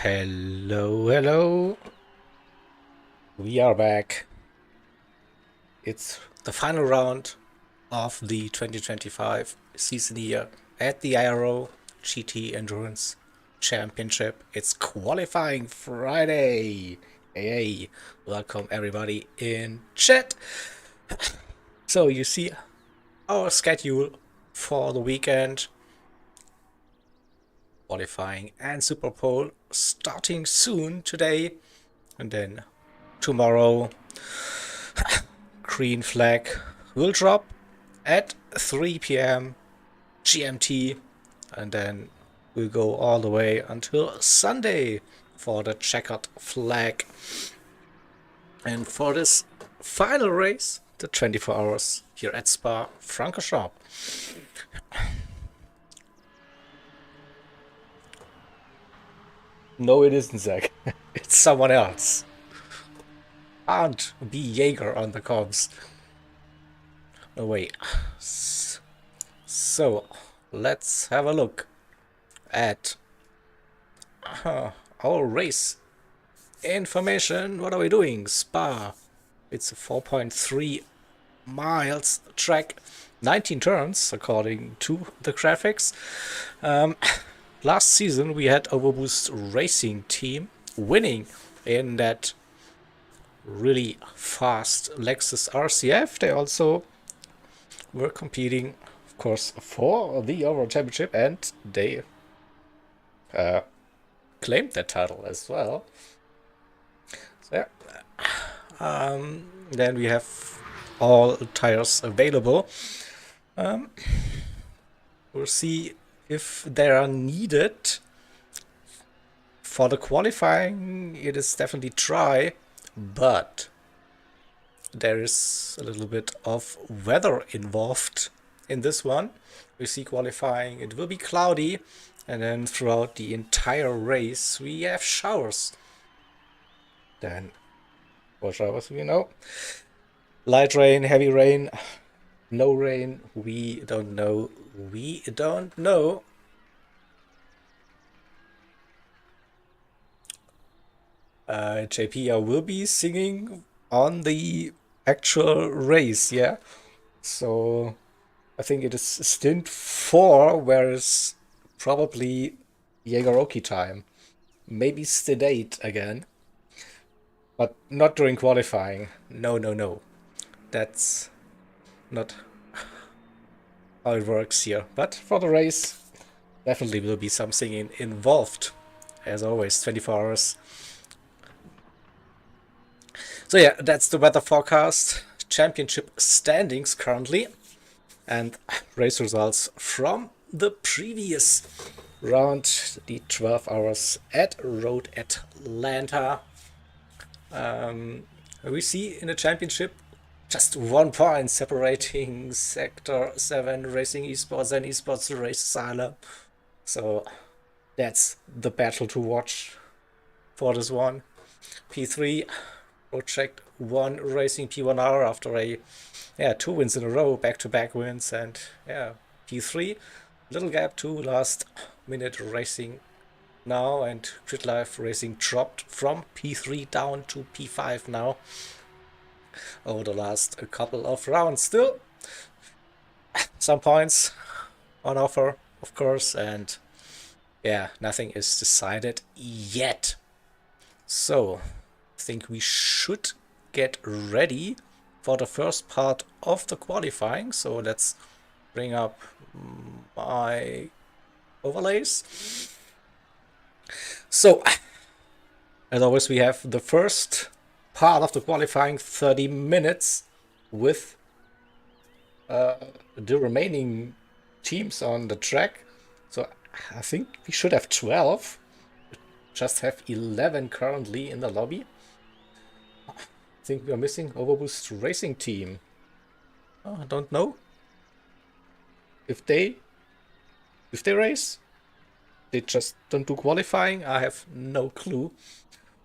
Hello, hello. We are back. It's the final round of the 2025 season here at the IRO GT Endurance Championship. It's qualifying Friday. Hey, welcome everybody in chat. So you see our schedule for the weekend. Qualifying and Super Pole starting soon today, and then tomorrow green flag will drop at 3 p.m. GMT, and then we'll go all the way until Sunday for the checkered flag. And for this final race, the 24 hours here at Spa-Francorchamps. No, it isn't Zach. It's someone else. Can't be Jaeger on the comms. No way. So, let's have a look at our race information. What are we doing? Spa. It's a 4.3 miles track, 19 turns according to the graphics. Last season we had Overboost Racing Team winning in that really fast Lexus RCF. They also were competing, of course, for the overall championship, and they claimed that title as well. So yeah. Then we have all tires available. We'll see if they are needed. For the qualifying, it is definitely dry, but there is a little bit of weather involved in this one. We see qualifying, it will be cloudy, and then throughout the entire race we have showers. Then, what showers we know? Light rain, heavy rain, no rain, we don't know. We don't know. JP, I will be singing on the actual race, yeah? So I think it is stint 4, whereas probably Jaegeroki time. Maybe stint 8 again. But not during qualifying. No, no, no. That's not how it works here. But for the race, definitely will be some singing involved. As always, 24 hours. So yeah, that's the weather forecast, championship standings currently, and race results from the previous round, the 12 hours at Road Atlanta. We see in the championship just 1 point separating Sector 7 Racing Esports and Esports Race Asylum. So that's the battle to watch for this one. P3 Project 1 Racing P1R after a 2 wins in a row, back-to-back wins, and P3 little gap to last minute racing now, and Grid Life Racing dropped from P3 down to P5 now over the last couple of rounds. Still some points on offer, of course, and nothing is decided yet. So I think we should get ready for the first part of the qualifying. So let's bring up my overlays. So as always, we have the first part of the qualifying, 30 minutes with the remaining teams on the track. So I think we should have 12. Just have 11 currently in the lobby. I think we are missing Overboost Racing Team. I don't know if they race. They just don't do qualifying. I have no clue,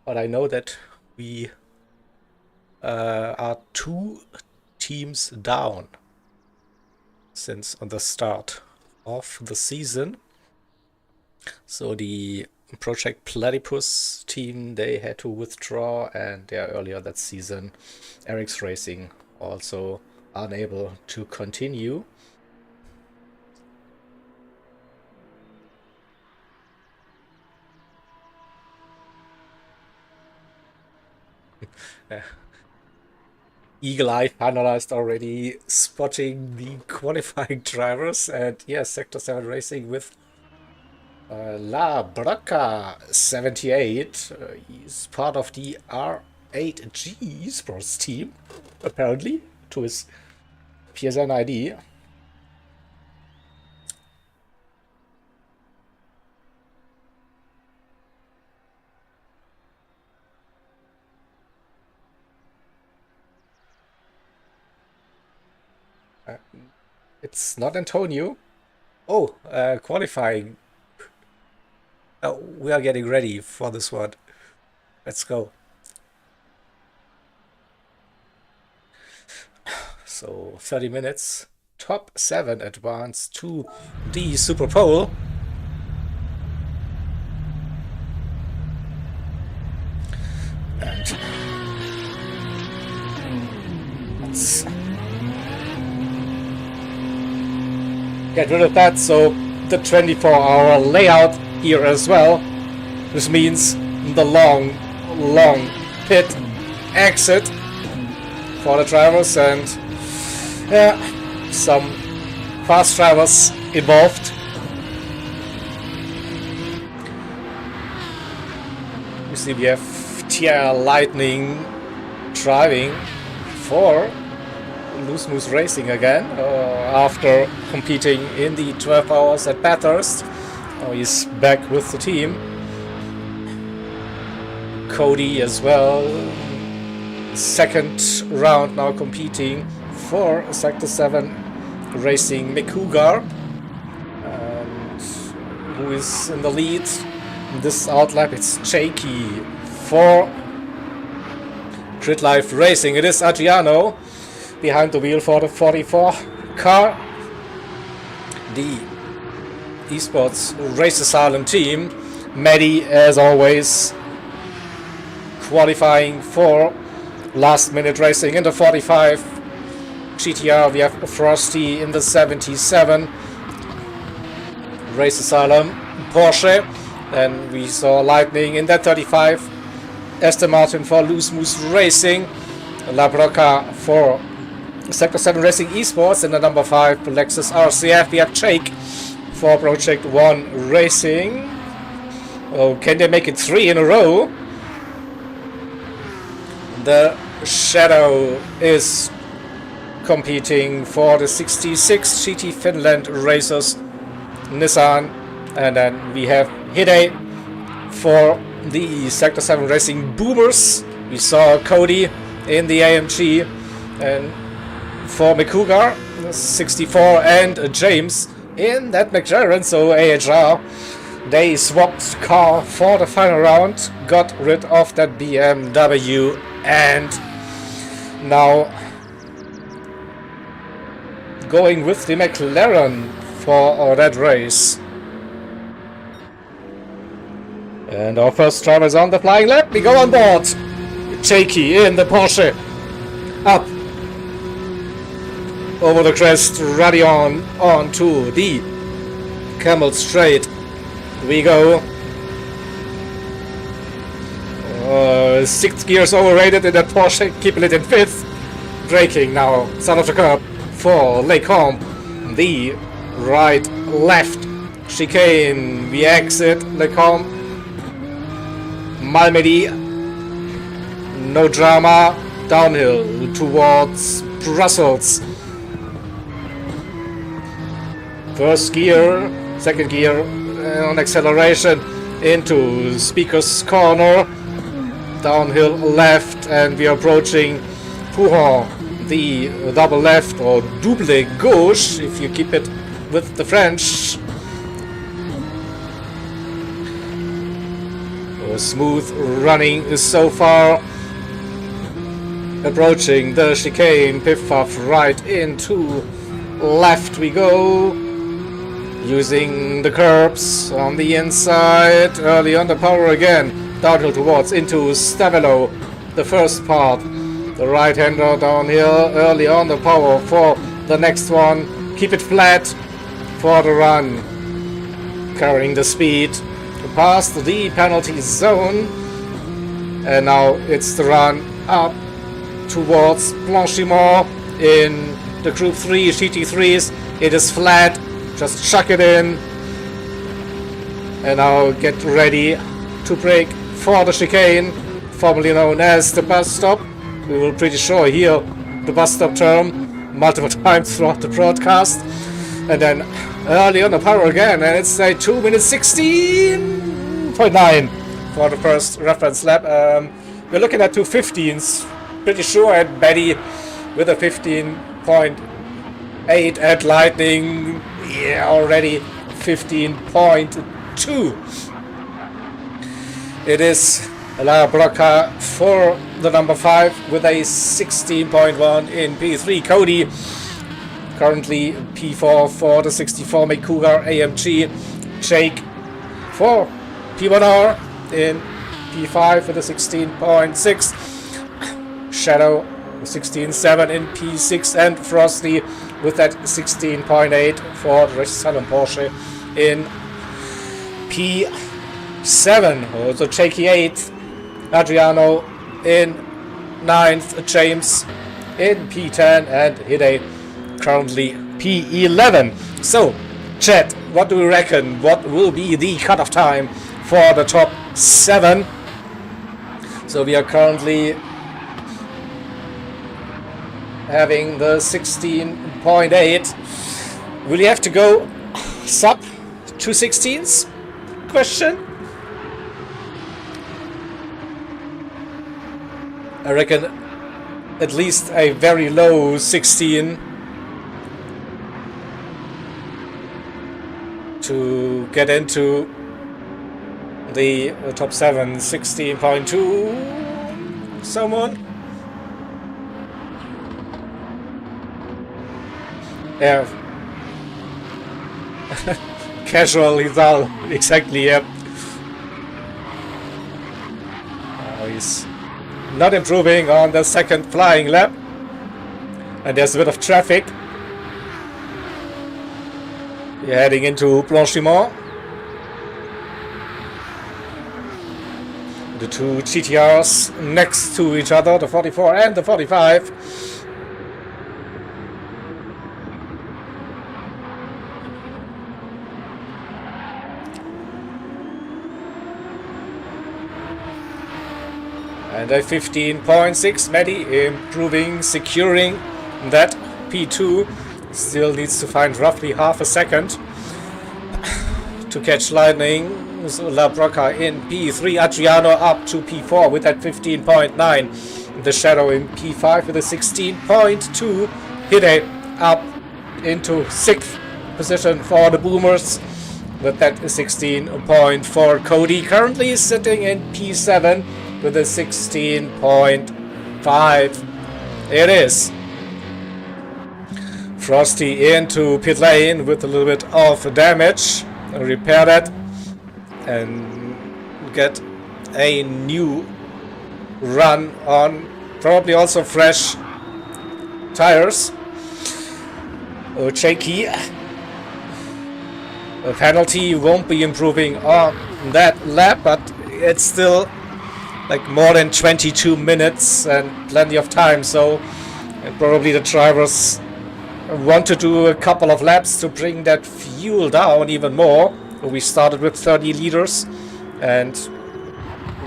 but I know that we are 2 teams down since on the start of the season. So the Project Platypus team, they had to withdraw, and yeah, earlier that season, Eric's Racing also unable to continue. Eagle Eye finalized already, spotting the qualifying drivers, and yeah, Sector 7 Racing with La Braca 78. He's part of the R8G Sports team, apparently, to his PSN ID. It's not Antonio. Oh, qualifying. Oh, we are getting ready for this one. Let's go. So 30 minutes. Top 7 advance to the Super Pole. And let's get rid of that. So the 24-hour layout here as well. This means the long pit exit for the drivers, and yeah, some fast drivers involved. You see we have TR Lightning driving for Loose Moose Racing again, after competing in the 12 hours at Bathurst. Now he's back with the team. Cody as well. Second round now competing for Sector 7 Racing McCougar. And who is in the lead in this outlap? It's Jakey for Grid Life Racing. It is Adriano behind the wheel for the 44 car. The Esports Race Asylum team. Maddie, as always, qualifying for last minute racing in the 45 GTR. We have Frosty in the 77 Race Asylum Porsche. Then we saw Lightning in that 35. Aston Martin for Loose Moose Racing. La Broca for Sector 7 Racing Esports. In the number 5 Lexus RCF. We have Jake for Project 1 Racing. Oh, can they make it 3 in a row? The Shadow is competing for the 66 GT Finland Racers Nissan. And then we have Hide for the Sector 7 Racing Boomers. We saw Cody in the AMG, and for McCougar 64 and James in that McLaren. So AHR, they swapped car for the final round, got rid of that BMW, and now going with the McLaren for that race. And our first driver is on the flying lap. We go on board. Jakey in the Porsche. Up over the crest, ready on to the Camel Straight. We go. 6 gears overrated in that Porsche, keeping it in 5th. Braking now, side of the curb for Lecombe. The right left chicane. We exit Lecombe. Malmedy, no drama, downhill towards Brussels. First gear, second gear on acceleration into Speaker's Corner, downhill left, and we are approaching Pouhon, the double left or double gauche if you keep it with the French. Smooth running so far. Approaching the chicane, Piff Puff right into left we go. using the curbs on the inside, early on the power again, downhill towards into Stavelo, the first part, the right-hander downhill, early on the power for the next one, keep it flat for the run, carrying the speed past the penalty zone, and now it's the run up towards Blanchimont in the Group 3 GT3s. It is flat, just chuck it in, and now get ready to brake for the chicane, formerly known as the bus stop. We will pretty sure hear the bus stop term multiple times throughout the broadcast. And then early on the power again, and it's a 2 minutes 16.9 for the first reference lap. We're looking at 2:15s, pretty sure, and Betty with a 15.8 at Lightning, yeah, already 15.2. It is La Broca for the number 5 with a 16.1 in P3. Cody currently P4 for the 64 Make Cougar AMG. Jake for P1R in P5 with a 16.6. Shadow 16.7 in P6, and Frosty with that 16.8 for the Salon Porsche in P7. Also Jakey 8th, Adriano in 9th, James in P10, and Hide currently P11. So, chat, what do we reckon? What will be the cutoff time for the top 7? So we are currently having the 16.8. Will you have to go sub 216s? Question. I reckon at least a very low 16 to get into the top 7. 16.2. Someone? Yeah. Casual Lethal, exactly, yep. He's not improving on the second flying lap. And there's a bit of traffic. You're heading into Blanchimont. The two GTRs next to each other, the 44 and the 45. And a 15.6, Maddie improving, securing that P2. Still needs to find roughly half a second to catch Lightning. So La Broca in P3, Adriano up to P4 with that 15.9. The Shadow in P5 with a 16.2. Hide up into 6th position for the Boomers with that 16.4. Cody currently sitting in P7 with a 16.5. It is. Frosty into pit lane with a little bit of damage. Repair that and get a new run on probably also fresh tires. Jakey. A penalty won't be improving on that lap, but it's still like more than 22 minutes and plenty of time, so probably the drivers want to do a couple of laps to bring that fuel down even more. We started with 30 liters and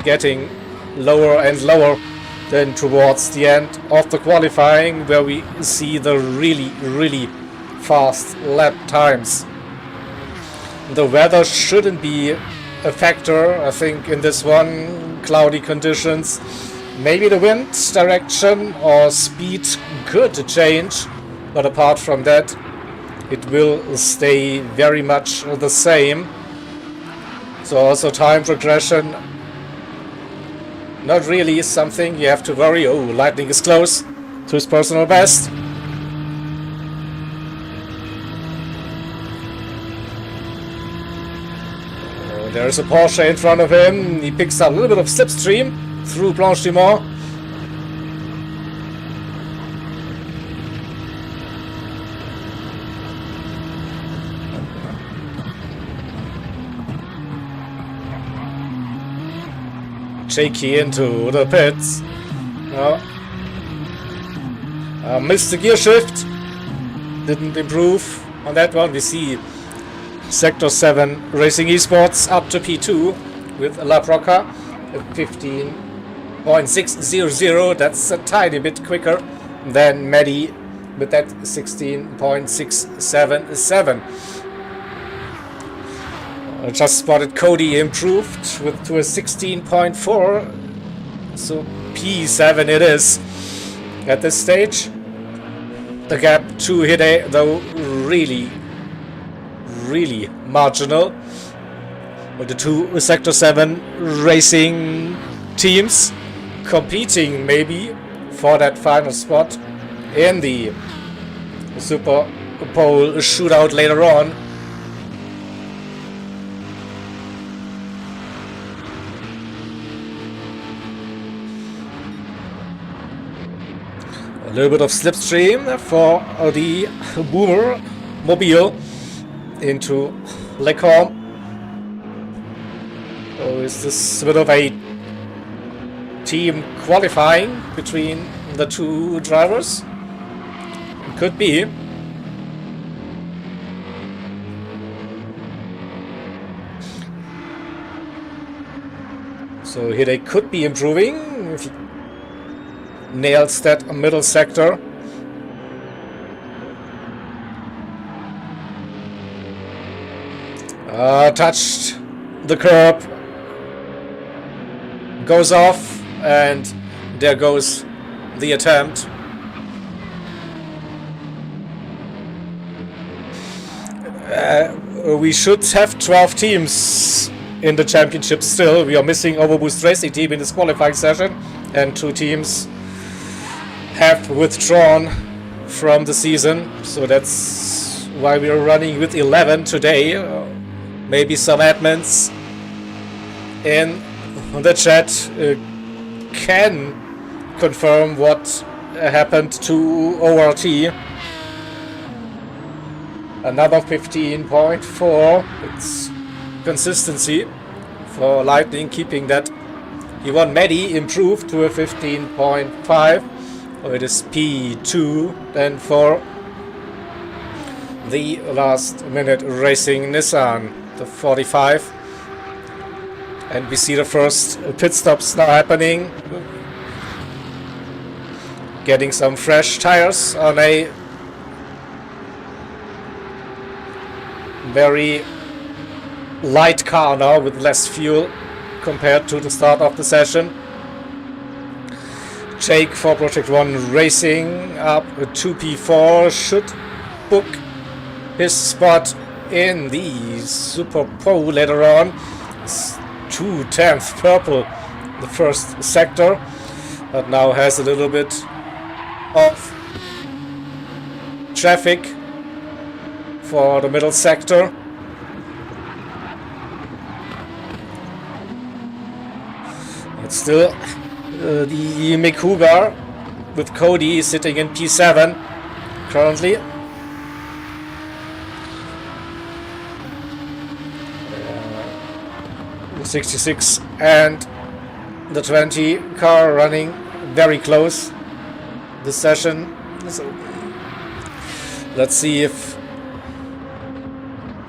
getting lower and lower then towards the end of the qualifying, where we see the really fast lap times. The weather shouldn't be a factor, I think, in this one. Cloudy conditions, maybe the wind direction or speed could change, but apart from that it will stay very much the same. So also time progression, not really something you have to worry. Oh, Lightning is close to his personal best. There's a Porsche in front of him. He picks up a little bit of slipstream through Blanchimont. Shaky into the pits. No. Missed the gear shift. Didn't improve on that one. We see Sector 7 Racing Esports up to P2 with La Proca at 15.600. That's a tiny bit quicker than Medi with that 16.677. I just spotted Cody improved to a 16.4. So P7 it is at this stage. The gap to Hide, though, really marginal. With the two Sector 7 racing teams competing maybe for that final spot in the Super Pole shootout later on. A little bit of slipstream for the Boomer Mobile into Lecombe. So is this a bit of a team qualifying between the two drivers? It could be. So here they could be improving if he nails that middle sector. Touched the curb, goes off, and there goes the attempt. We should have 12 teams in the championship still. We are missing Overboost Racing Team in this qualifying session, and 2 teams have withdrawn from the season, so that's why we are running with 11 today. Maybe some admins in the chat can confirm what happened to ORT. Another 15.4. It's consistency for Lightning, keeping that. He won Medi, improved to a 15.5. It is P2 then for the last minute racing Nissan, the 45. And we see the first pit stops now happening. Getting some fresh tires on a very light car now with less fuel compared to the start of the session. Jake for Project 1 Racing up to P4 should book his spot in the Super Pole later on. It's 2/10 purple, the first sector, but now has a little bit of traffic for the middle sector. It's still the Mick Huber with Cody sitting in P7 currently. 66 and the 20 car running very close this session. So let's see if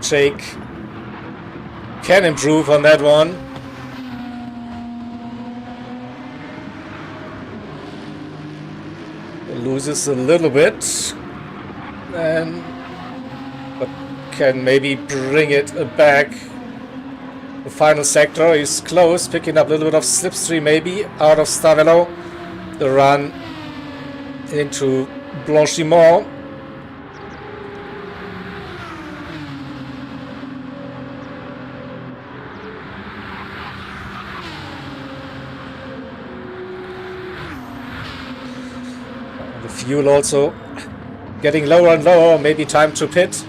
Jake can improve on that one. Loses a little bit, but can maybe bring it back. The final sector is close, picking up a little bit of slipstream maybe out of Stavelo. The run into Blanchimont. The fuel also getting lower and lower, maybe time to pit.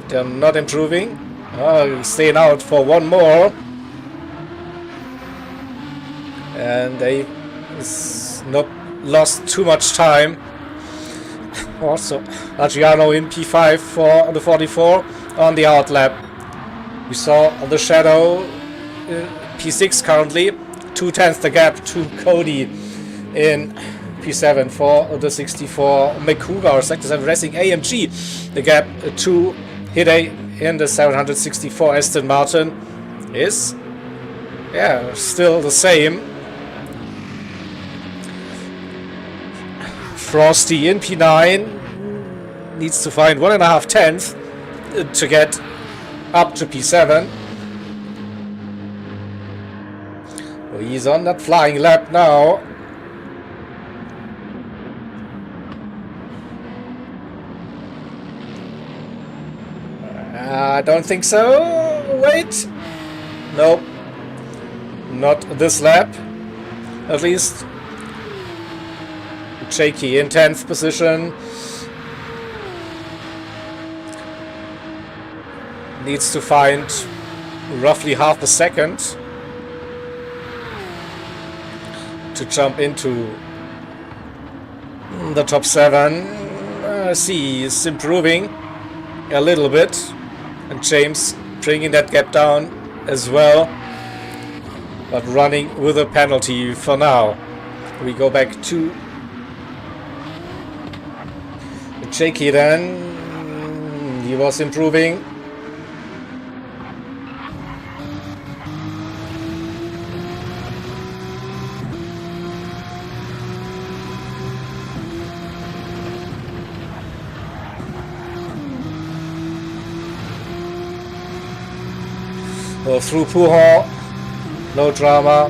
They're not improving. Staying out for one more. and they not lost too much time. Also, Adriano in P5 for the 44 on the outlap. We saw the shadow P6 currently, 2/10 the gap to Cody in P7 for the 64 Mekuga, Sector 7 Racing AMG. The gap to Hide in the 764 Aston Martin is, yeah, still the same. Frosty in P9 needs to find 1.5 tenths to get up to P7. Well, he's on that flying lap now. I don't think so. Wait. Nope. Not this lap. At least. Shaky in 10th position. Needs to find roughly half a second to jump into the top 7. I see he's improving a little bit, and James bringing that gap down as well, but running with a penalty for now. We go back to Jakey then. He was improving. Through Puhor, no drama.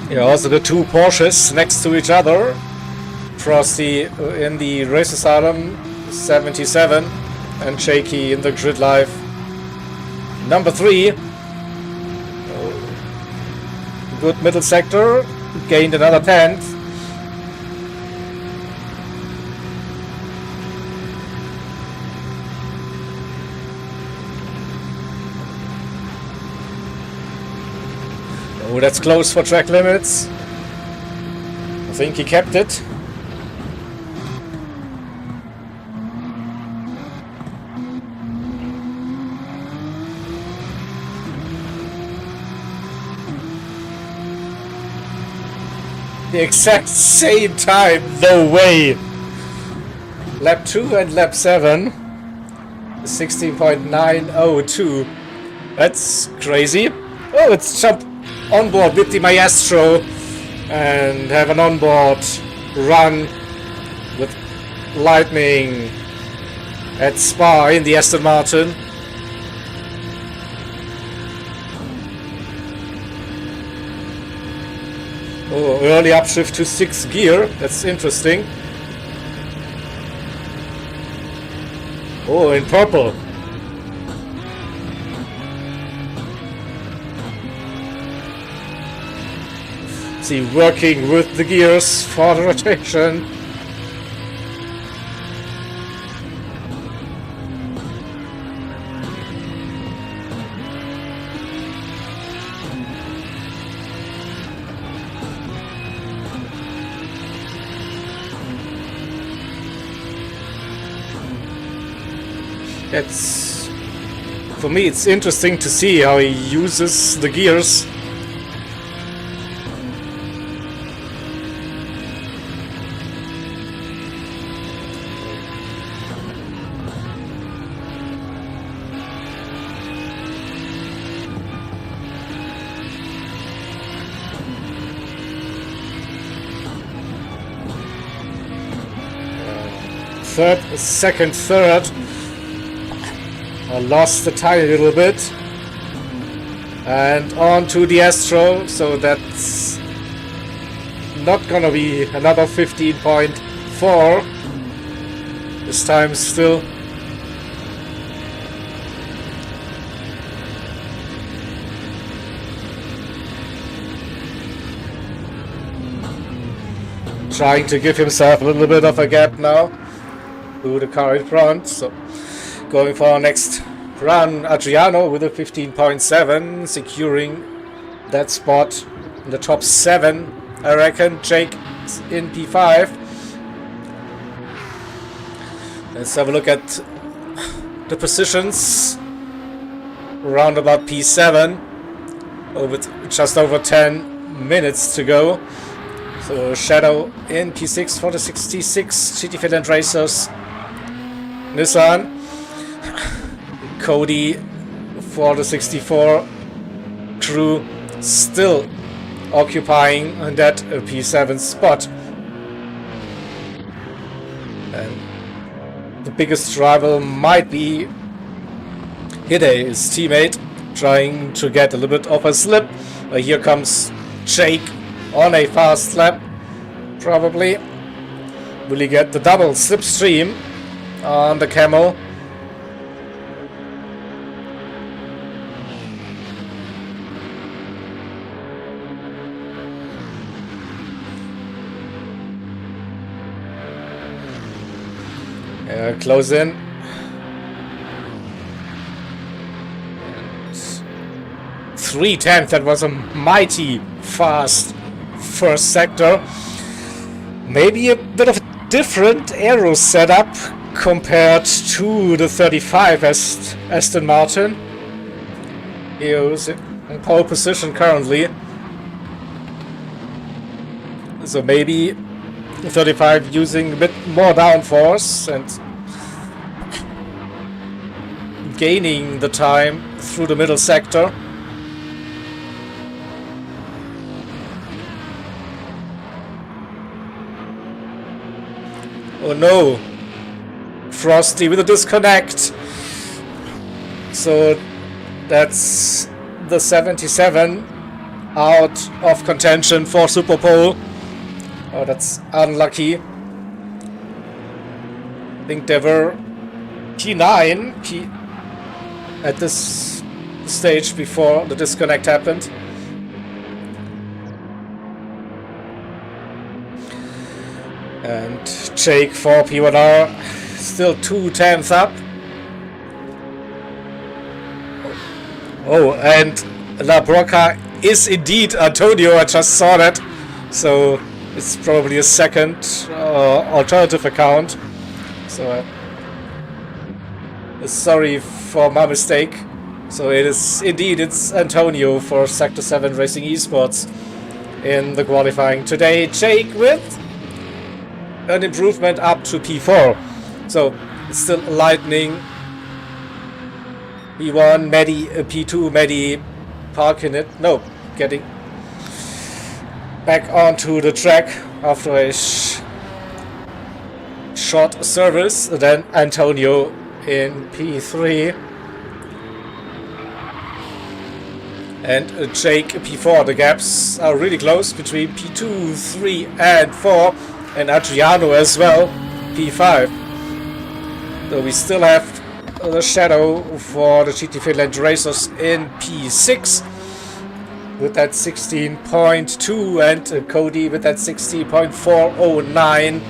Yeah, also the two Porsches next to each other. Frosty in the Race Asylum 77 and Shaky in the Grid Life number 3. Good middle sector, gained another 10th. Oh, that's close for track limits. I think he kept it. The exact same time, no way. Lap 2 and lap 7. 16.902. That's crazy. Oh, let's jump on board with the Maestro and have an onboard run with Lightning at Spa in the Aston Martin. Oh, early upshift to 6th gear. That's interesting. Oh, in purple. See, working with the gears for the rotation. It's, for me, it's interesting to see how he uses the gears. Third. I lost the tire a little bit. And on to the Astro, so that's not gonna be another 15.4. This time still. Trying to give himself a little bit of a gap now. to the car in front. So going for our next run, Adriano with a 15.7, securing that spot in the top 7. I reckon Jake in P5. Let's have a look at the positions. Around about P7, with just over 10 minutes to go. So Shadow in P6 for the 66 GT Finland Racers. Nissan. Cody for the 64 crew, still occupying that P7 spot. And the biggest rival might be Hide, his teammate, trying to get a little bit of a slip. Here comes Jake on a fast lap, probably. Will he get the double slipstream on the Camel? Close in. 3/10, that was a mighty fast first sector. Maybe a bit of a different aero setup compared to the 35 Aston Martin. He is in pole position currently. So maybe 35 using a bit more downforce and gaining the time through the middle sector. Oh no, Frosty with a disconnect. So that's the 77 out of contention for Super Pole. Oh, that's unlucky. I think they were P9 at this stage before the disconnect happened. And Jake for P1R, still 2/10 up. Oh, and La Broca is indeed Antonio, I just saw that. So it's probably a second alternative account. So sorry for my mistake. So it is indeed, it's Antonio for Sector 7 Racing Esports in the qualifying today. Jake with an improvement up to P4. So it's still lightning. P1, Maddie, P2, Maddie parking it. No, getting back onto the track after a short service. Then Antonio in P3. And Jake P4. The gaps are really close between P2, 3 and 4. And Adriano as well, P5. So we still have the Shadow for the GT Finland Racers in P6 with that 16.2 and Cody with that 16.409.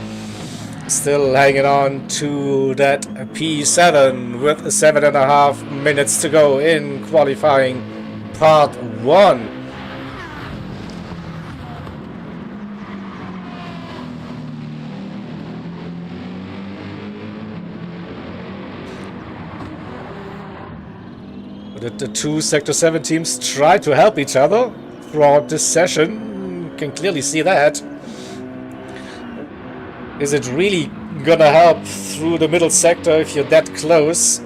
Still hanging on to that P7 with 7.5 minutes to go in qualifying part 1. The two Sector 7 teams try to help each other throughout this session. You can clearly see that. Is it really gonna help through the middle sector if you're that close?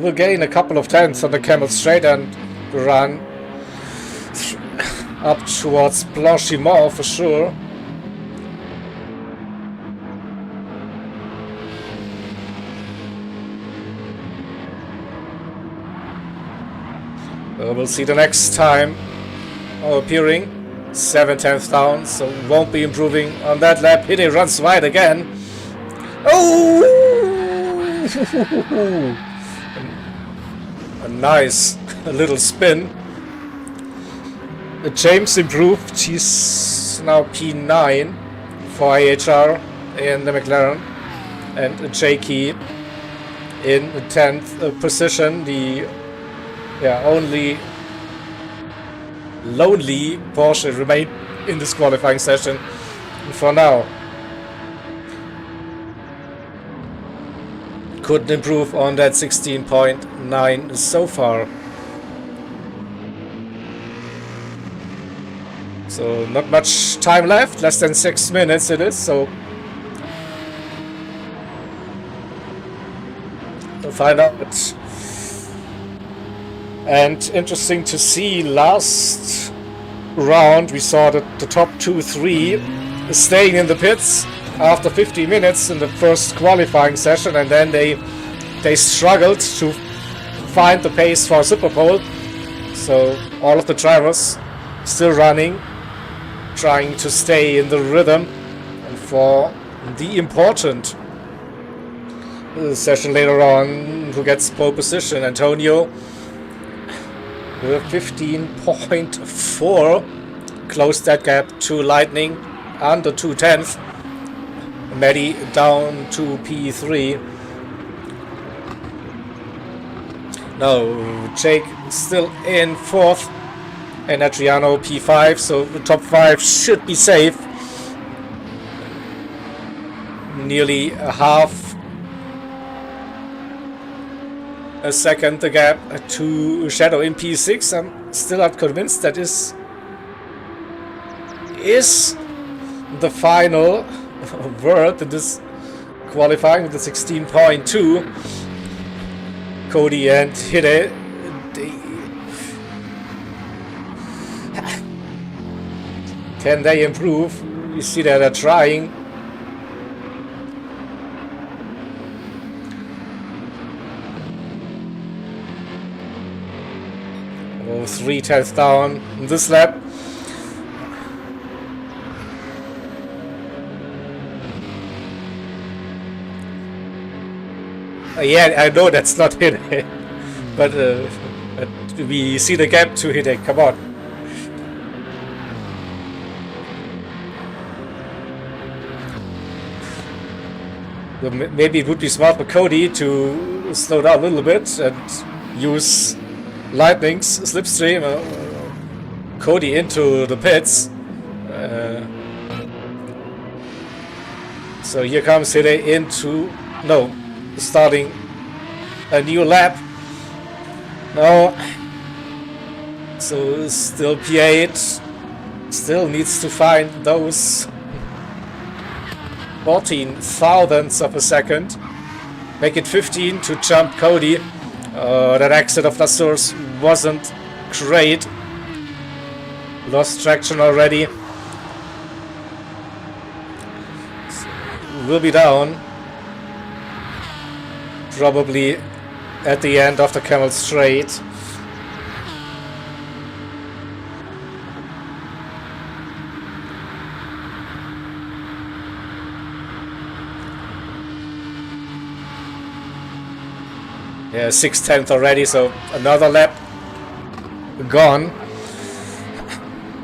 We'll gain a couple of tenths on the Camel Straight and run up towards Blanchimont for sure. We'll see the next time appearing. 7/10 down, so won't be improving on that lap. Hide runs wide again. Oh! A nice little spin. James improved. He's now P9 for IHR. in the McLaren, and Jakey in 10th position. The only lonely Porsche remained in this qualifying session for now. Couldn't improve on that 16.9 so far. So not much time left, less than 6 minutes it is, so we'll find out. And interesting to see, last round we saw that the top 2-3 staying in the pits after 50 minutes in the first qualifying session, and then they struggled to find the pace for Super Pole. So all of the drivers still running, trying to stay in the rhythm for the important session later on. Who gets pole position? Antonio with 15.4, closed that gap to Lightning under 2/10. Maddie down to P3. No, Jake still in 4th, and Adriano P5, so the top 5 should be safe. Nearly a half a second the gap to Shadow in P6. I'm still not convinced that is the final word in this qualifying with the 16.2. Cody and Hide, can they improve? You see that they're trying. Oh, 3/10 down in this lap. Yeah, I know that's not Hide, but we see the gap to Hide. Come on. So maybe it would be smart for Cody to slow down a little bit and use Lightning's slipstream. Cody into the pits. So here comes Hide into starting a new lap. No. So still P8. Still needs to find those 14 thousandths of a second. Make it 15 to jump Cody. That exit of Lasurs wasn't great. Lost traction already. So we'll be down. Probably at the end of the Camel Straight. Yeah, 6/10 already, so another lap gone.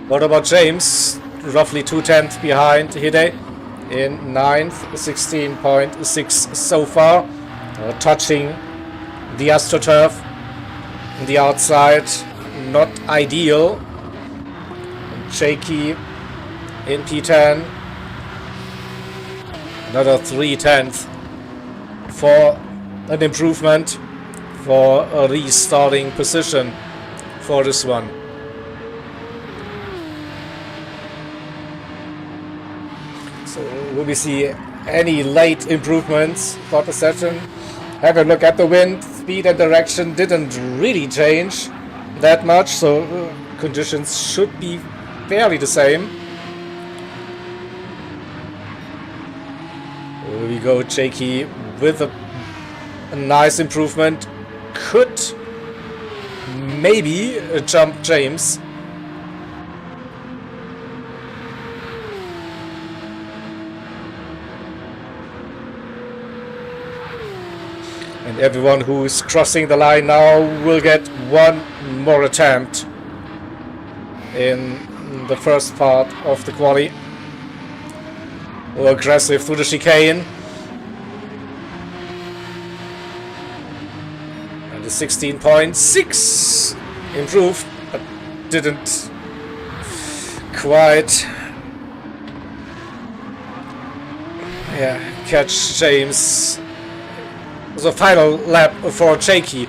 What about James? Roughly 2/10 behind Hide in 9th, 16.6 so far. Touching the AstroTurf on the outside, not ideal. Jakey in P10. Another 3/10 for an improvement, for a restarting position for this one. So will we see any late improvements for the session? Have a look at the wind. Speed and direction didn't really change that much, so conditions should be fairly the same. Here we go, Jakey with a nice improvement. Could maybe jump James. And everyone who's crossing the line now will get one more attempt in the first part of the quali. More aggressive through the chicane. And the 16.6 improved, but didn't quite catch James. The final lap for Jakey.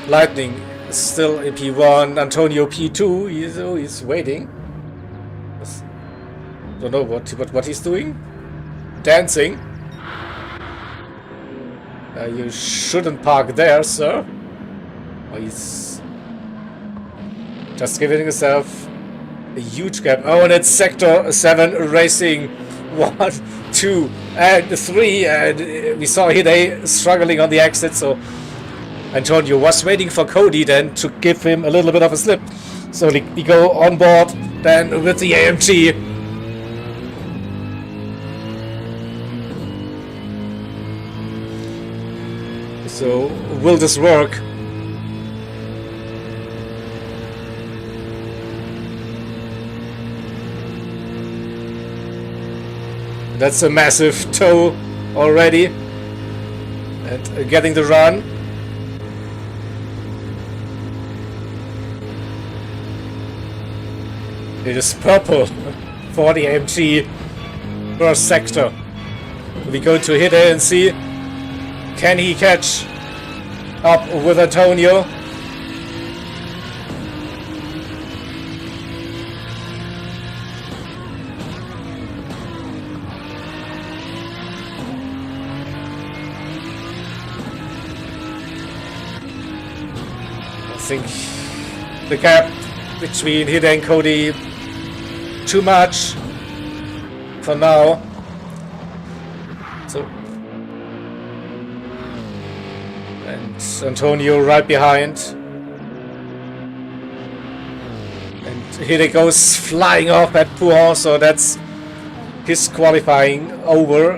Lightning is still in P1, Antonio P2. He's waiting. Don't know what he's doing. Dancing. You shouldn't park there, sir. Oh, he's just giving himself a huge gap. Oh, and it's Sector 7 racing 1, 2, and 3. And we saw Hide struggling on the exit, so Antonio was waiting for Cody then to give him a little bit of a slip. So we go on board then with the AMG. So will this work? That's a massive toe already. And getting the run. It is purple for the AMG first sector. We go to Hide and see, can he catch up with Antonio? I think the gap between Hide and Cody too much for now. So and Antonio right behind. And Hide goes flying off at Pouhon, so that's his qualifying over.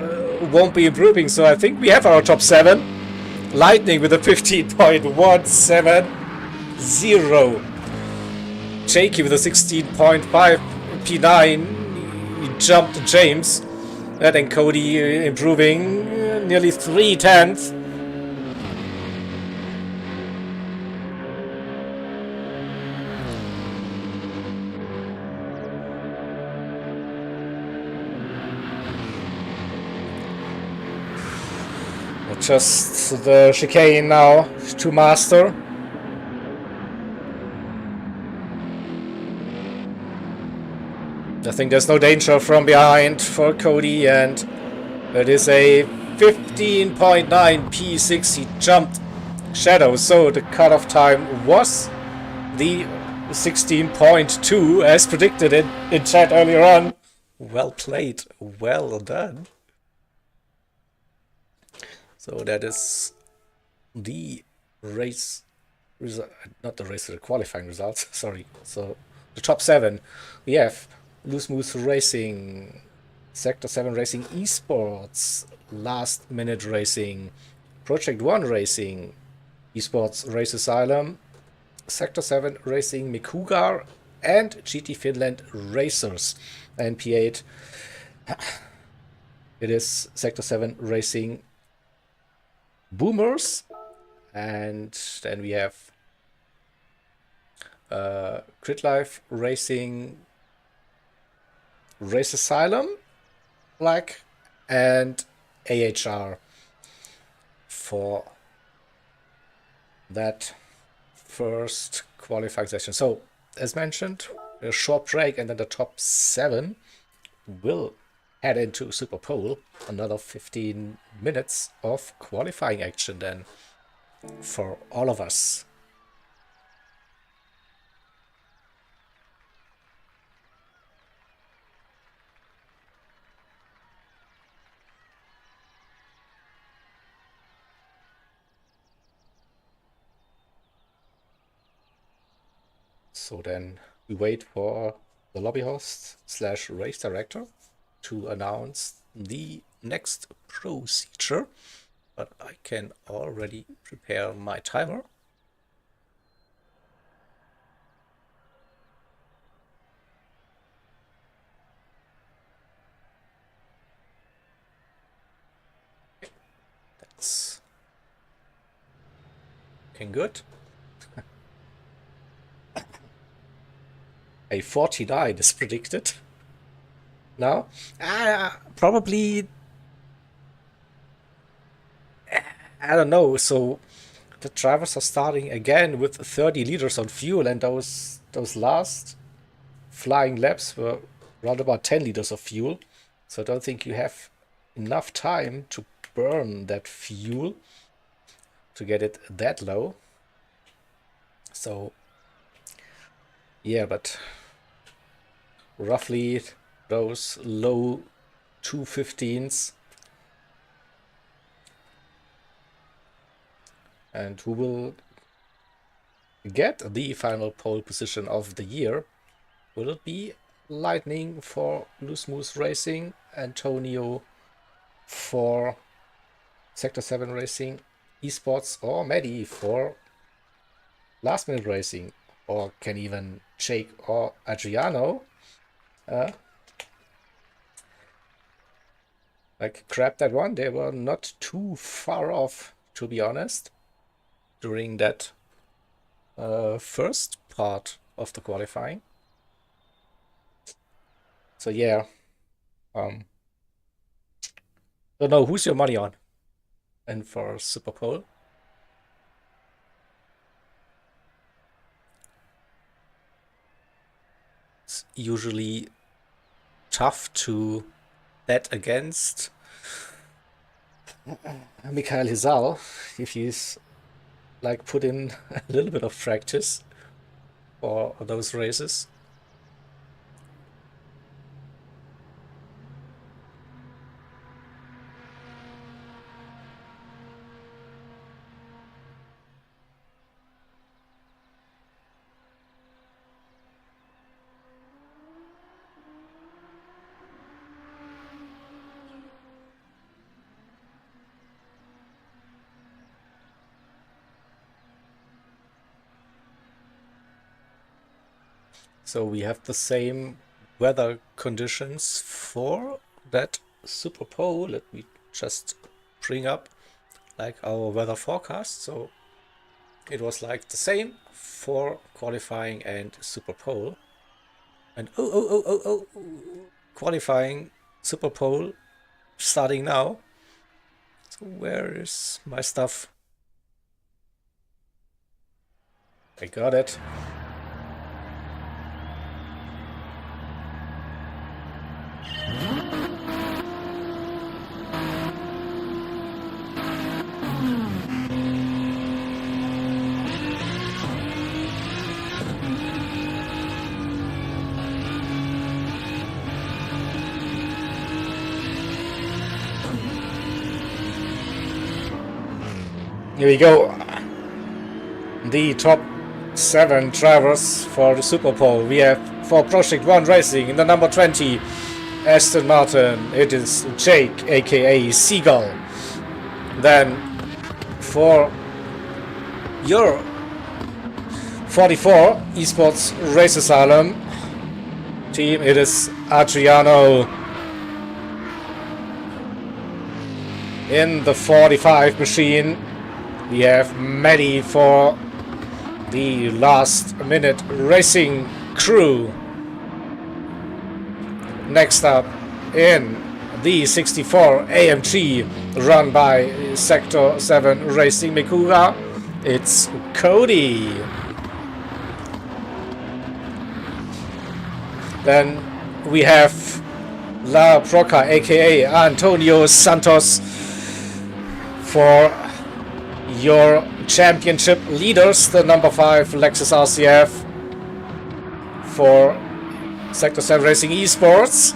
Won't be improving, so I think we have our top 7. Lightning with a 15.170. Jakey with a 16.5 P9. He jumped James. And then Cody improving nearly 3/10. Just the chicane now to master. I think there's no danger from behind for Cody, and it is a 15.9 P6. He jumped Shadow, so the cutoff time was the 16.2 as predicted in chat earlier on. Well played, well done. So that is the race result, not the race, the qualifying results. Sorry. So the top 7, we have Loose Moose Racing, Sector 7 Racing Esports, Last Minute Racing, Project 1 Racing, Esports Race Asylum, Sector 7 Racing Mikugar, and GT Finland Racers. And P8, it is Sector 7 Racing Boomers, and then we have Crit Life Racing Race Asylum Black, and AHR for that first qualifying session. So as mentioned, a short break, and then the top 7 will head into Super Pole. Another 15 minutes of qualifying action then for all of us. So then we wait for the lobby host / race director to announce the next procedure, but I can already prepare my timer. It's looking good. A 49 is predicted. No? Probably... I don't know. So the drivers are starting again with 30 liters on fuel, and those last flying laps were around about 10 liters of fuel. So I don't think you have enough time to burn that fuel to get it that low. So yeah, but roughly those low 215s. And who will get the final pole position of the year? Will it be Lightning for Loose Moose Racing, Antonio for Sector 7 Racing Esports, or Maddie for Last Minute Racing? Or can even Jake or Adriano like grab that one? They were not too far off, to be honest, during that first part of the qualifying. So yeah, don't know, who's your money on? And for Super Pole? It's usually tough to bet against Mikhail Hizal if he's like put in a little bit of practice for those races. So we have the same weather conditions for that Super Pole. Let me just bring up like our weather forecast. So it was like the same for qualifying and Super Pole. And qualifying, Super Pole starting now. So where is my stuff? I got it. Here we go. The top 7 drivers for the Super Pole. We have for Project 1 Racing in the number 20, Aston Martin. It is Jake, aka Seagull. Then for your 44 Esports Race Asylum team, it is Adriano. In the 45 machine, we have Maddie for the Last Minute Racing crew. Next up in the 64 AMG run by Sector 7 Racing Mikura, it's Cody. Then we have La Broca, aka Antonio Santos, for your championship leaders, the number 5 Lexus RCF for Sector 7 Racing Esports.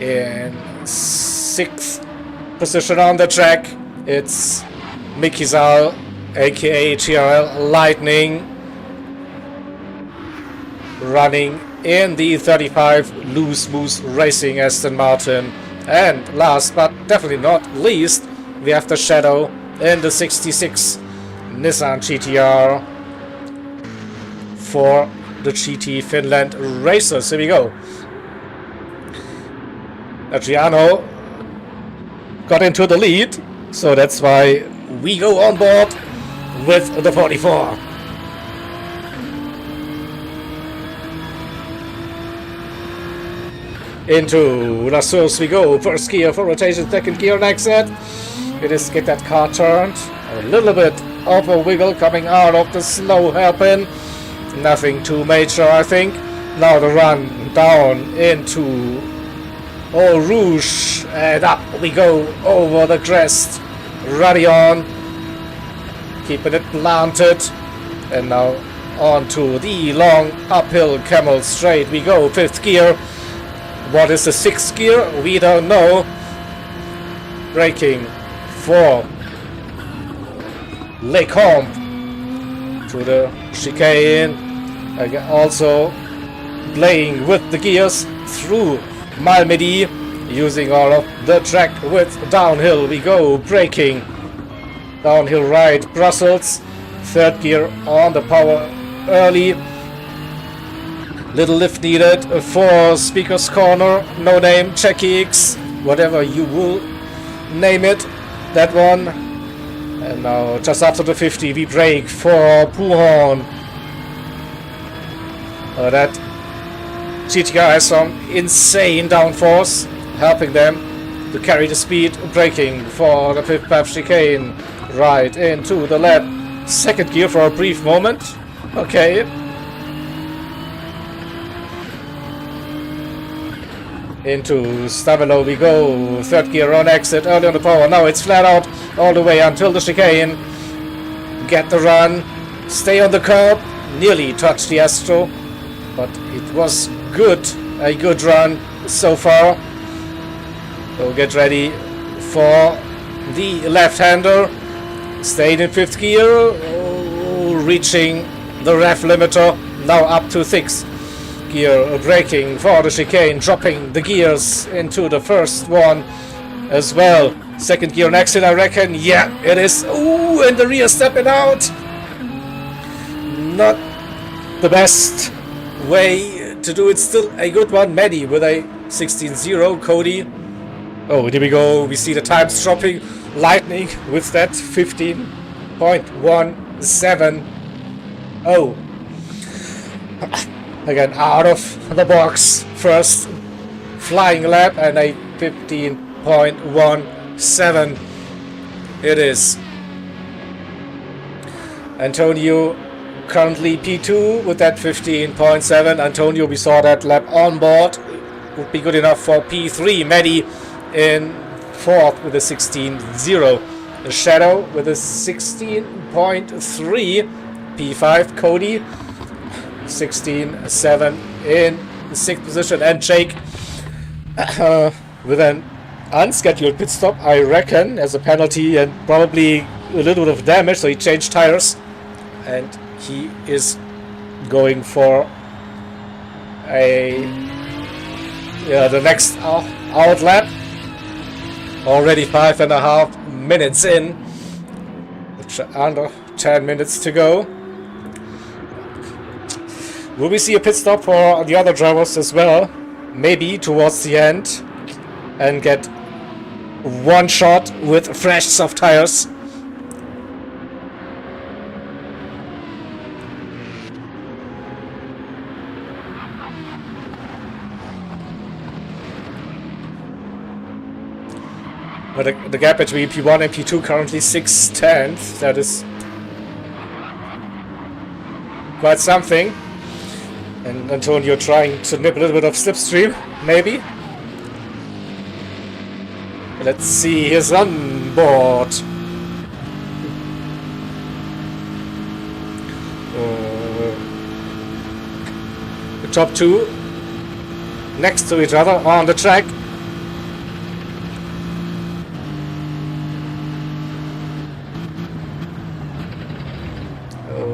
In 6th position on the track, it's Mickey Zal, aka TRL Lightning, running in the 35 Loose Moose Racing Aston Martin. And last but definitely not least, we have the Shadow in the 66 Nissan GTR for the GT Finland Racers. Here we go. Adriano got into the lead, so that's why we go on board with the 44. Into La Source we go. First gear for rotation, second gear and exit. It is get that car turned. A little bit of a wiggle coming out of the slow hairpin. Nothing too major, I think. Now the run down into Eau Rouge and up we go over the crest. Ruddy on. Keeping it planted. And now on to the long uphill Camel Straight we go. Fifth gear. What is the sixth gear? We don't know. Braking for Les Combes to the chicane. Also playing with the gears through Malmedy, using all of the track with downhill. We go braking downhill right Brussels. Third gear on the power early. Little lift needed for Speaker's Corner, no name, GTEC, whatever you will name it, that one. And now just after the 50 we brake for Pouhon. That GTR has some insane downforce, helping them to carry the speed, braking for the fifth lap chicane, right into the lap. Second gear for a brief moment, okay. Into Stavelo we go, third gear on exit, early on the power, now it's flat out all the way until the chicane. Get the run, stay on the curb, nearly touch the Astro, but it was good, a good run so far. So get ready for the left-hander, stayed in fifth gear, reaching the ref limiter, now up to sixth gear, braking for the chicane, dropping the gears into the first one as well. Second gear on exit, I reckon. Yeah, it is. Ooh, and the rear stepping out. Not the best way to do it. Still a good one. Maddie with a 16.0. Cody. Oh, here we go. We see the times dropping. Lightning with that 15.17. Oh. Again, out of the box, first flying lap and a 15.17 it is. Antonio currently P2 with that 15.7. Antonio, we saw that lap on board, would be good enough for P3. Maddie in fourth with a 16.0. The Shadow with a 16.3. P5 Cody 16.7 in the sixth position, and Jake with an unscheduled pit stop, I reckon, as a penalty and probably a little bit of damage, so he changed tires and he is going for the next out lap. Already 5.5 minutes in, under 10 minutes to go. Will we see a pit stop for the other drivers as well? Maybe towards the end, and get one shot with fresh soft tires. But the gap between P1 and P2 currently 6/10. That is quite something. And Antonio trying to nip a little bit of slipstream, maybe. Let's see his onboard. The top two next to each other on the track.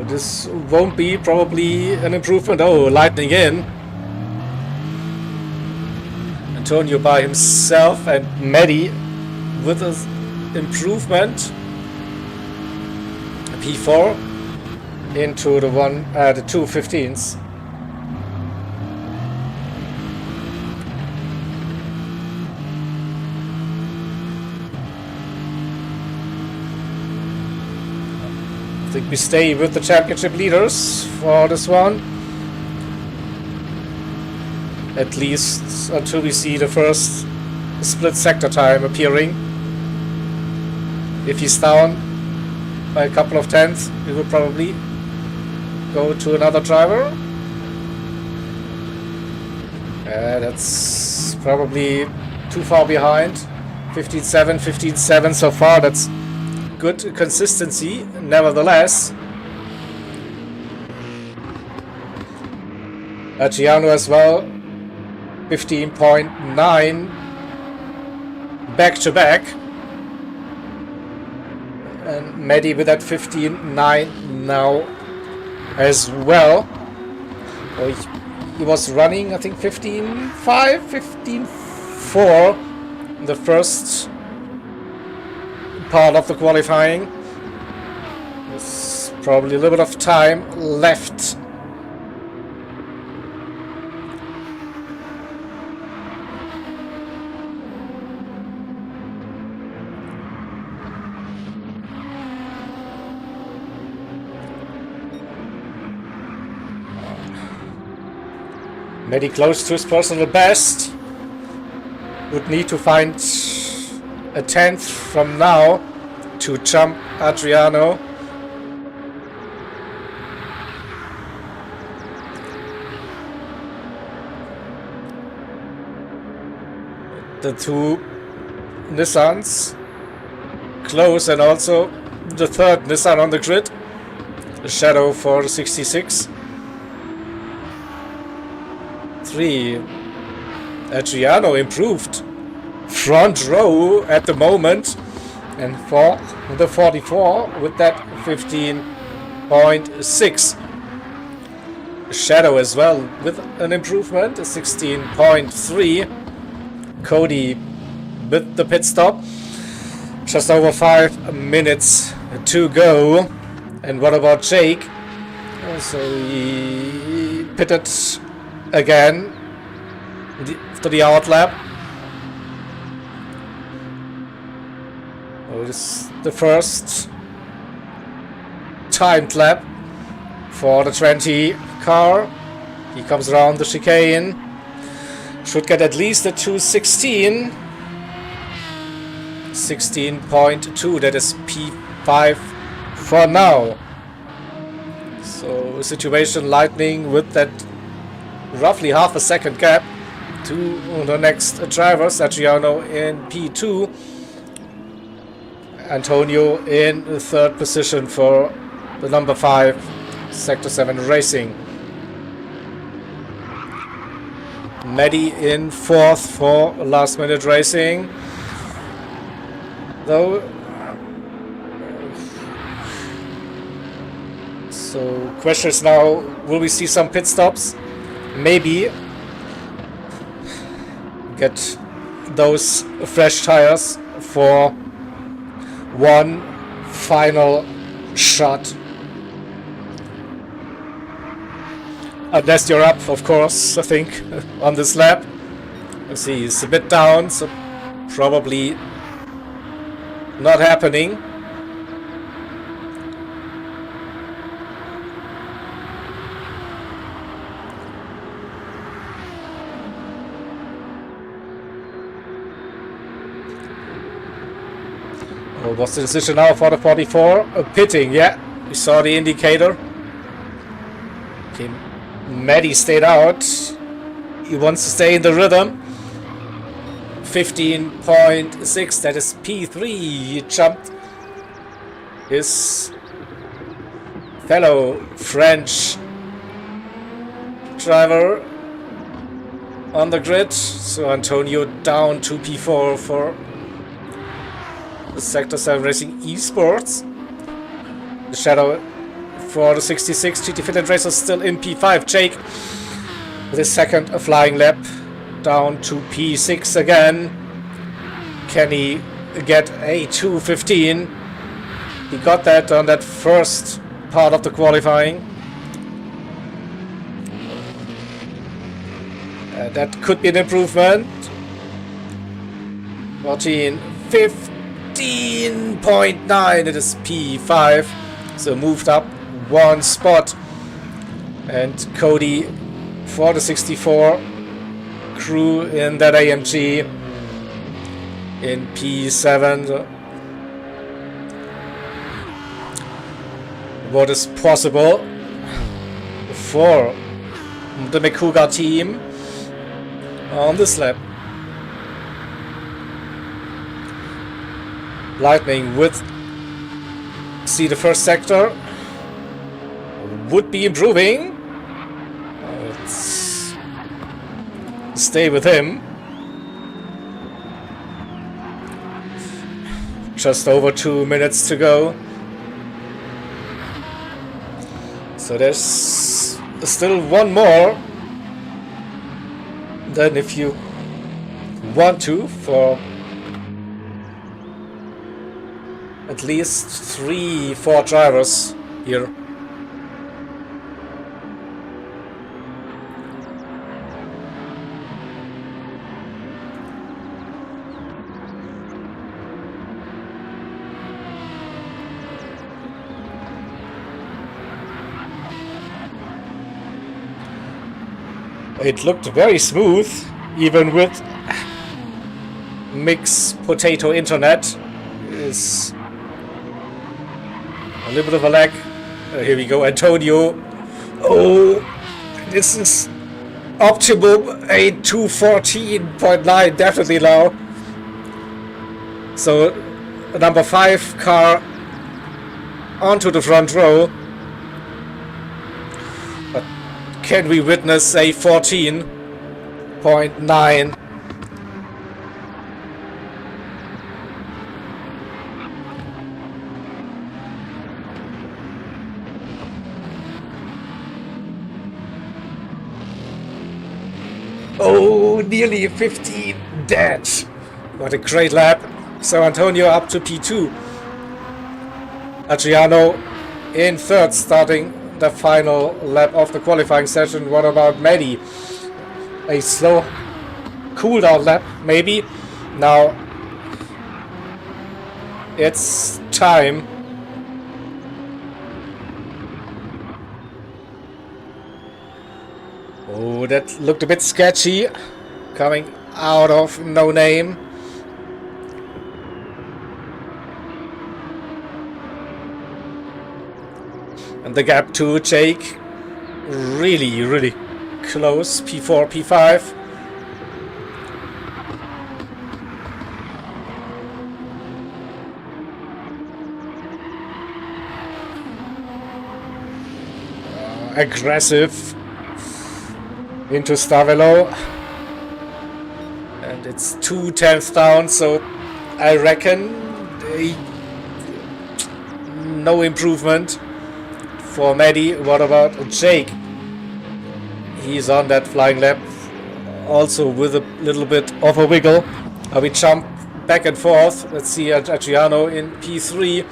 This won't be probably an improvement. Oh, lightning in. Antonio by himself and Maddie with an improvement. P4 into the 2.15s. think we stay with the championship leaders for this one. At least until we see the first split sector time appearing. If he's down by a couple of tenths, we will probably go to another driver. That's probably too far behind. 15.7, 15.7 so far. That's good consistency, nevertheless. Adriano as well, 15.9 back to back. And Medi with that 15.9 now as well. Oh, he was running, I think, 15.5, 15.4 in the first part of the qualifying. There's probably a little bit of time left. Medi close to his personal best. Would need to find a tenth from now to jump Adriano. The two Nissans close, and also the third Nissan on the grid. The shadow for the 66. 3. Adriano improved. Front row at the moment. And for the 44 with that 15.6. Shadow as well with an improvement, 16.3. Cody with the pit stop. Just over 5 minutes to go. And what about Jake? So he pitted again after the out lap. Oh, this is the first timed lap for the 20 car. He comes around the chicane. Should get at least a 2:16. 16.2. That is P5 for now. So situation lightning with that roughly half a second gap to the next drivers. Adriano in P2. Antonio in the third position for the number 5 Sector 7 Racing. Medi in 4th for last minute racing. Though, so question is now, will we see some pit stops? Maybe get those fresh tires for one final shot. Unless you're up, of course, I think, on this lap. Let's see, it's a bit down, so probably not happening. Oh, what's the decision now for the 44? Pitting, yeah. We saw the indicator. Okay, Maddie stayed out. He wants to stay in the rhythm. 15.6, that is P3. He jumped his fellow French driver on the grid. So Antonio down to P4 for the Sector 7 Racing Esports. The shadow for the 66 GT Fitted Racer still in P5. Jake with his second flying lap down to P6 again. Can he get a 2:15? He got that on that first part of the qualifying. That could be an improvement. 14, 15.9. It is P5 So moved up one spot. And Cody for the 64 crew in that AMG in P7. What is possible for the Mekuga team on this lap. Lightning with see the first sector would be improving. Let's stay with him. Just over 2 minutes to go. So there's still one more. Then if you want to, for at least 3-4 drivers here. It looked very smooth, even with mixed potato internet. Is a little bit of a lag. Here we go, Antonio. Oh, this is optimal. A 214.9, definitely now. So, number 5 car onto the front row. But can we witness a 14.9? Oh, nearly 15 dead. What a great lap. So Antonio up to P2. Adriano in third, starting the final lap of the qualifying session. What about Maddie? A slow cooldown lap, maybe. Now it's time. Oh, that looked a bit sketchy, coming out of No Name. And the gap to Jake, really close. P4, P5. Aggressive into Stavelo, and it's 2/10 down, so I reckon no improvement for Maddie. What about Jake? He's on that flying lap, also with a little bit of a wiggle. We jump back and forth. Let's see Adriano in P3.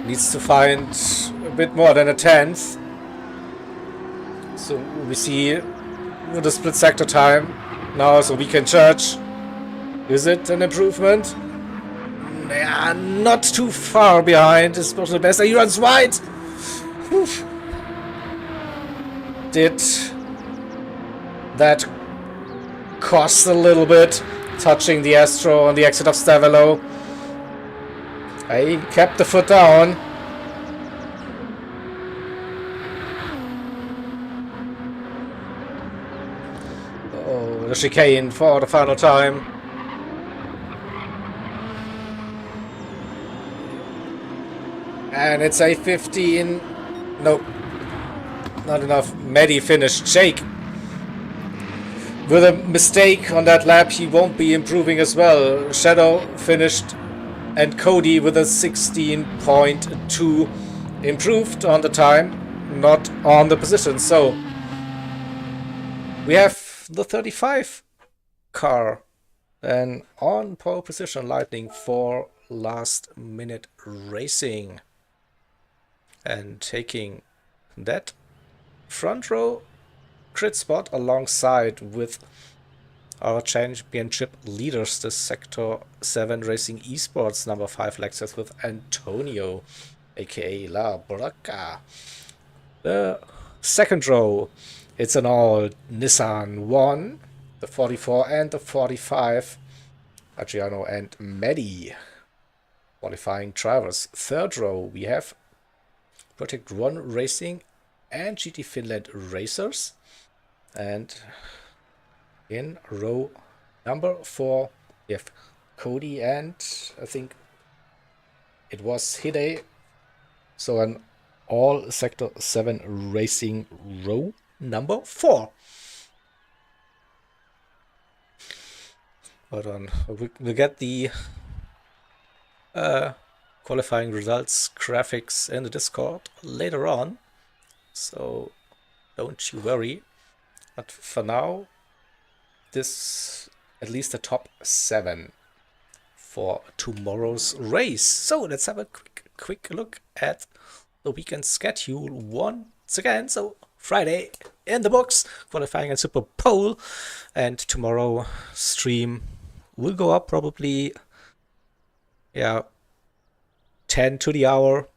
Needs to find a bit more than a 10th. So we see the split sector time now, so we can judge. Is it an improvement? Yeah, not too far behind. It's not the best. He runs wide. Whew. Did that cost a little bit? Touching the Astro on the exit of Stavelo. I kept the foot down. The chicane for the final time. And it's a 15. Nope. Not enough. Maddie finished. Jake with a mistake on that lap. He won't be improving as well. Shadow finished. And Cody with a 16.2 improved on the time, not on the position. So we have the 35 car then on pole position. Lightning for last minute racing, and taking that front row grid spot alongside with our championship leaders, the Sector 7 Racing Esports number 5 Lexus with Antonio, aka La Braca. The second row, it's an all Nissan 1, the 44 and the 45, Adriano and Maddie, qualifying drivers. Third row, we have Protect One Racing and GT Finland Racers. And in row number 4, we have Cody and I think it was Hide. So an all Sector 7 Racing row number 4. Hold on, we'll get the qualifying results graphics in the Discord later on, so don't you worry. But for now, this at least the top 7 for tomorrow's race. So let's have a quick look at the weekend schedule once again. So Friday in the books, qualifying and Super Pole, and tomorrow stream will go up probably 10 to the hour,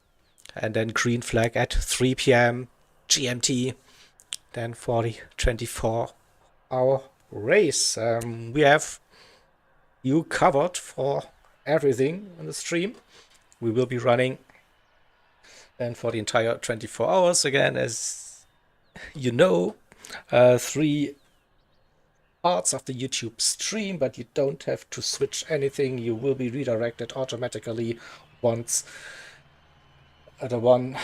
and then green flag at 3 p.m. GMT, then for the 24-hour race. We have you covered for everything on the stream. We will be running then for the entire 24 hours again, as you know, 3 parts of the YouTube stream, but you don't have to switch anything. You will be redirected automatically once the one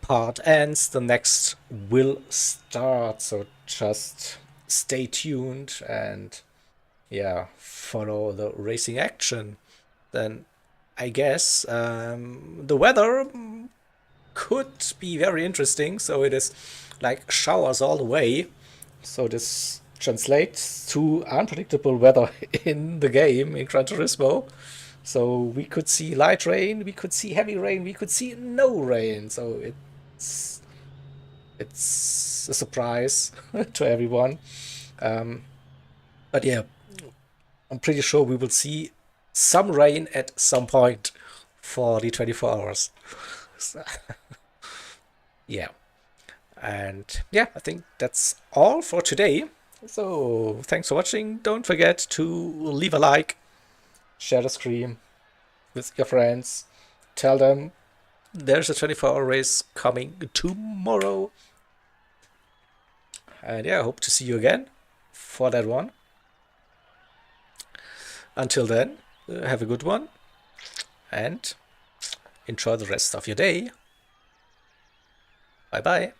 part ends. The next will start, so just stay tuned and follow the racing action. Then I guess the weather could be very interesting. So it is like showers all the way, so this translates to unpredictable weather in the game in Gran Turismo. So we could see light rain, we could see heavy rain, we could see no rain. So it's a surprise to everyone. But yeah, I'm pretty sure we will see some rain at some point for the 24 hours. So, yeah. And yeah, I think that's all for today. So thanks for watching. Don't forget to leave a like, share the stream with your friends, tell them there's a 24-hour race coming tomorrow. And yeah, I hope to see you again for that one. Until then, have a good one and enjoy the rest of your day. Bye bye.